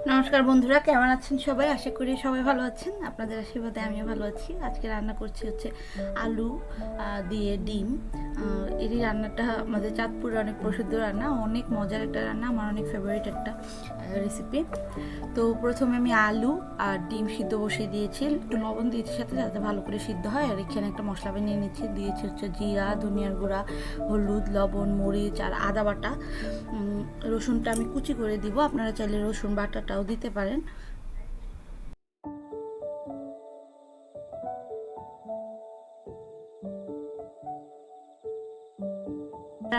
নমস্কার বন্ধুরা, কেমন আছেন সবাই? আশা করি সবাই ভালো আছেন। আপনাদের আশীর্বাদে আমিও ভালো আছি। আজকে রান্না করছি হচ্ছে আলু দিয়ে ডিম। এই রান্নাটা আমাদের চাঁদপুরে অনেক প্রসিদ্ধ রান্না, অনেক মজার একটা রান্না, আমার অনেক ফেভারিট একটা রেসিপি। তো প্রথমে আমি আলু আর ডিম সিদ্ধ বসিয়ে দিয়েছি, একটু লবণ দিয়েছি সাথে, যাতে ভালো করে সিদ্ধ হয়। আর এখানে একটা মশলা বানিয়ে নিচ্ছি, দিয়েছি হচ্ছে জিরা, ধনিয়ার গুঁড়া, হলুদ, লবণ, মরিচ আর আদা বাটা। রসুনটা আমি কুচি করে দিব, আপনারা চাইলে রসুন বাটাটাও দিতে পারেন।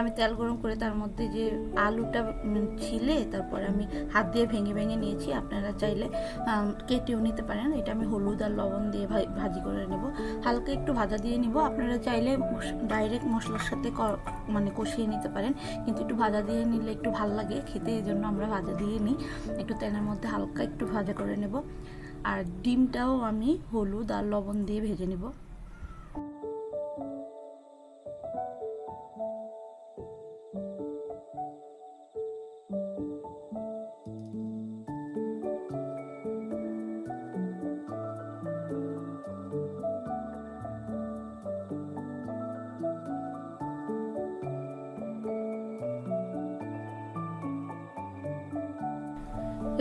আমি তেল গরম করে তার মধ্যে যে আলুটা ছিলে তারপরে আমি হাত দিয়ে ভেঙে ভেঙে নিয়েছি, আপনারা চাইলে কেটেও নিতে পারেন। এটা আমি হলুদ আর লবণ দিয়ে ভাজি করে নেব, হালকা একটু ভাজা দিয়ে নিব। আপনারা চাইলে ডাইরেক্ট মশলার সাথে মানে কষিয়ে নিতে পারেন, কিন্তু একটু ভাজা দিয়ে নিলে একটু ভালো লাগে খেতে, এই জন্য আমরা ভাজা দিয়ে নিই। একটু তেলের মধ্যে হালকা একটু ভাজা করে নেব। আর ডিমটাও আমি হলুদ আর লবণ দিয়ে ভেজে নেব।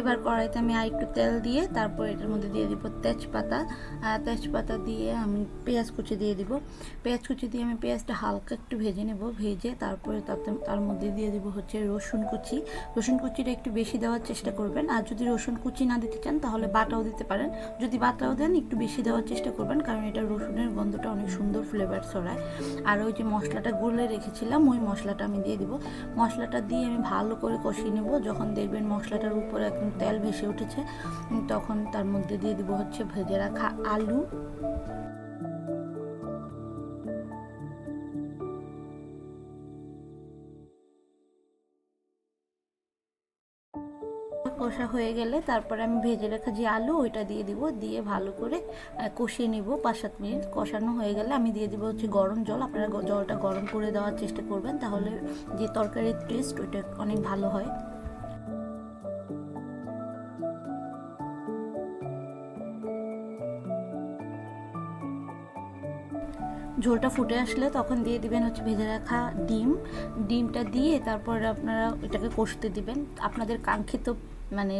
এবার কড়াইতে আমি আর একটু তেল দিয়ে তারপর এটার মধ্যে দিয়ে দিব তেজপাতা। তেজপাতা দিয়ে আমি পেঁয়াজ কুচি দিয়ে দিব। পেঁয়াজ কুচি দিয়ে আমি পেঁয়াজটা হালকা একটু ভেজে নেব, ভেজে তারপরে তার মধ্যে দিয়ে দিব হচ্ছে রসুন কুচি। রসুন কুচিটা একটু বেশি দেওয়ার চেষ্টা করবেন, আর যদি রসুন কুচি না দিতে চান তাহলে বাটাও দিতে পারেন। যদি বাটাও দেন একটু বেশি দেওয়ার চেষ্টা করবেন, কারণ এটা রসুনের গন্ধটা অনেক সুন্দর ফ্লেভার ছড়ায়। আর ওই যে মশলাটা গুলে রেখেছিলাম ওই মশলাটা আমি দিয়ে দিব। মশলাটা দিয়ে আমি ভালো করে কষিয়ে নেব। যখন দেখবেন মশলাটার উপরে একদম তেল ভেসে উঠেছে, তখন তার মধ্যে দিয়ে দিব হচ্ছে ভেজে রাখা আলু। কষা হয়ে গেলে তারপরে আমি ভেজে রাখা যে আলু ওইটা দিয়ে দিব, দিয়ে ভালো করে কষিয়ে নিব। 5-7 মিনিট কষানো হয়ে গেলে আমি দিয়ে দিব হচ্ছে গরম জল। আপনারা জলটা গরম করে দেওয়ার চেষ্টা করবেন, তাহলে যে তরকারির টেস্ট ওইটা অনেক ভালো হয়। ঝোলটা ফুটে আসলে তখন দিয়ে দিবেন হচ্ছে ভেজে রাখা ডিমটা দিয়ে তারপরে আপনারা এটাকে কষতে দিবেন। আপনাদের কাঙ্ক্ষিত মানে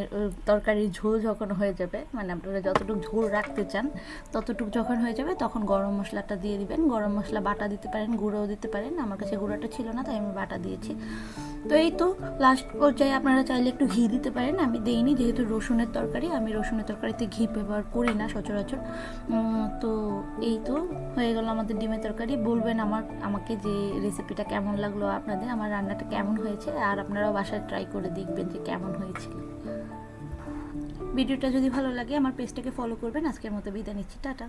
তরকারির ঝোল যখন হয়ে যাবে, মানে আপনারা যতটুকু ঝোল রাখতে চান ততটুকু যখন হয়ে যাবে, তখন গরম মশলাটা দিয়ে দিবেন। গরম মশলা বাটা দিতে পারেন, গুঁড়োও দিতে পারেন। আমার কাছে গুঁড়োটা ছিল না, তাই আমি বাটা দিয়েছি। তো এই তো লাস্ট পর্যায়ে আপনারা চাইলে একটু ঘি দিতে পারেন, আমি দেইনি যেহেতু রসুনের তরকারি, আমি রসুনের তরকারিতে ঘি ব্যবহার করি না সচরাচর। তো এই তো হয়ে গেল আমাদের ডিমের তরকারি। বলবেন আমাকে যে রেসিপিটা কেমন লাগলো, আপনাদের আমার রান্নাটা কেমন হয়েছে, আর আপনারাও বাসায় ট্রাই করে দেখবেন যে কেমন হয়েছিল। ভিডিওটা যদি ভালো লাগে আমার পেজটাকে ফলো করবেন। আজকের মতো বিদায় নিচ্ছি, টাটা।